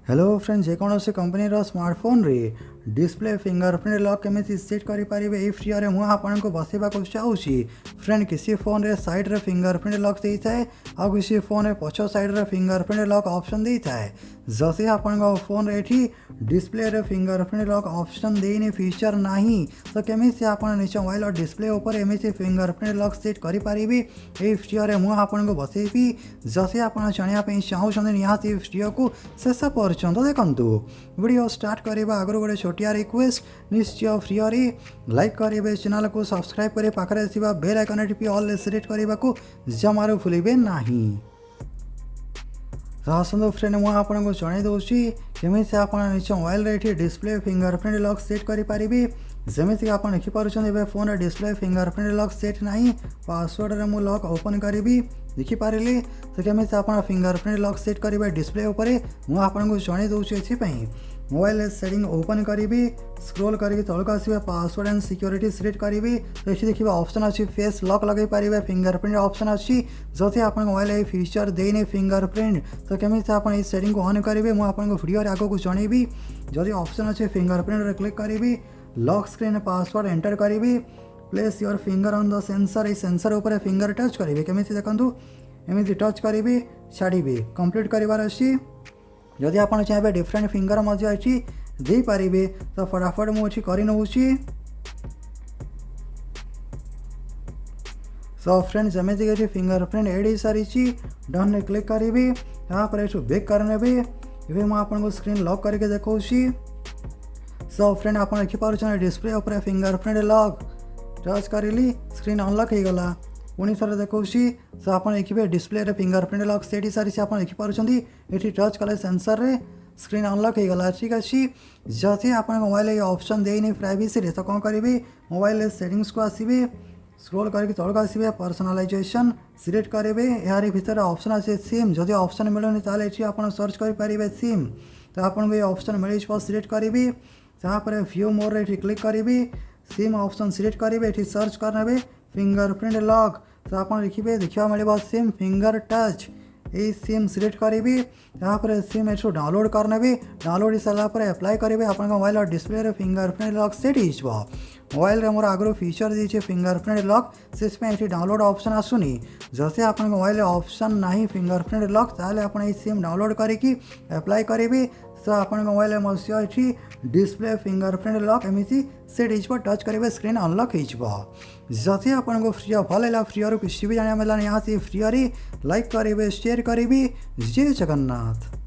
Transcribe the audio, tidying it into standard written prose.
Hello friends, जेकोसी company smartphone रे display fingerprint lock केमी set करेंगे ये फ्री में मुझे आपको बसवा चाहूँगी। फ्रेंड किसी फोन रे साइड रे फिंगरप्रिंट लॉक देता है और किसी फोन रे पछ साइड रे फिंगरप्रिंट लॉक ऑप्शन देता है। जैसे आपन फोन रे डिस्प्ले रे फिंगरप्रिंट लॉक ऑप्शन देने फीचर नहीं तो केमी से आप निज मोबाइल और डिस्प्ले उपर एमती फिंगरप्रिंट लॉक सेट करेंगे ये फ्री में मुझे आपको बसैबी। जैसे आप जानापी चाहूँ निहाती वीडियो को शेष पर्यंत देखु। वीडियो स्टार्ट करने आगु गोटे छोटिया रिक्वेस्ट, निश्चय फ्री लाइक करेंगे, चैनल को सब्सक्राइब करें, पाखे बेल आइकन टिपि ऑल सिलेक्ट करने को जमारू भूलिए नहीं। आसतु फ्रेंड मुझे आपको जन दूसरी केमी आप निज मोबाइल रे डिस्प्ले फिंगरप्रिंट लॉक सेट करेंगे। जमीक आप देखिपुर phone display fingerprint lock set नहीं, पासवर्ड रे मु लॉक ओपन करी देखिपारे तो केमी आप फिंगरप्रिंट लॉक सेट करेंगे डिस्प्ले उपर मुझे आपको जन दूसरी। मोबाइल सेटिंग ओपन करी, स्क्रोल करके तलक आसवे, पासवर्ड एंड सिक्योरिटी सिलेक्ट करी तो ये देखिए ऑप्शन अच्छी फेस लॉक लगे पारे, फिंगरप्रिंट ऑप्शन अच्छी। जदि आप मोबाइल ये फीचर देने फिंगरप्रिंट तो केमी आप सेटिंग को ऑन करेंगे मुझे आपको वीडियो आगे जनइबी। जदि ऑप्शन अच्छे फिंगरप्रिंट क्लिक करी, लॉक स्क्रीन पासवर्ड एंटर करी, place your finger on the sensor, ये सेंसर उपर फिंगर टच करेंगे। केमी देखूँ एमती टच करी छाड़ी कंप्लीट करार अच्छी। जदि आप चाहिए डिफरेंट फिंगर दे पारे तो फटाफट मुझे कर नौची। सो फ्रेंड्स जमीक फिंगरप्रिंट एड हो सारी डन ने क्लिक करी बेक करने मुझे आपको स्क्रीन लॉक करके देखा। सो फ्रेंड आप देखिपुर डिस्प्ले उपर फिंगरप्रिंट लॉक टच करी, स्क्रीन अनलॉक हो गला। पुणी थोड़े देखा। सो आप देखिए डिस्प्ले रे फिंगरप्रिंट लॉक सेट सारी आप देखिपुर ये टच कले सेंसर रे स्क्रीन अनलॉक हो गला। ठीक अच्छे। जैसे आप मोबाइल ये ऑप्शन देनी प्राइवेसी रे तो कौन करेंगे, मोबाइल सेटिंग्स को आसवे, स्क्रोल करके तलक आसवे, पर्सनालाइजेशन सिलेक्ट करेंगे। यार भितर ऑप्शन अच्छे सिम, जदि ऑप्शन मिलूनी तो आप सर्च करेंगे सिम तो आपको ये ऑप्शन मिल सिलेक्ट करेंगे। तापर व्यू मोर ये क्लिक करेंगे, सिम ऑप्शन सिलेक्ट करेंगे, ये सर्च करने फिंगरप्रिंट लॉक तो आप देखिए देखा मिले सिम फिंगर टच, ये सिम सिलेक्ट करेंगे। तापर सिम एठू डाउनलोड करने, डाउनलोड हो सारापर एप्लाई करेंगे। आप मोबाइल और डिस्प्ले रे फिंगरप्रिंट लॉक सेट हो। मोबाइल रे मोर आगु फीचर दीजिए फिंगरप्रिंट लॉक से ये डाउनलोड ऑप्शन आसुनी। जैसे आप मोबाइल ऑप्शन नहीं फिंगरप्रिंट लॉक ताले आप सिम डाउनलोड करके एप्लाई करेंगे तो आप मोबाइल ये डिस्प्ले फिंगरप्रिंट लॉक एमती सेट हो, टच करेंगे स्क्रीन अनलॉक हो। जैसे आपको फ्री भल लगा, फ्री किसी भी जाना मिला यहाँ से फ्री लाइक करेंगे, शेयर करेंगे। जय जगन्नाथ।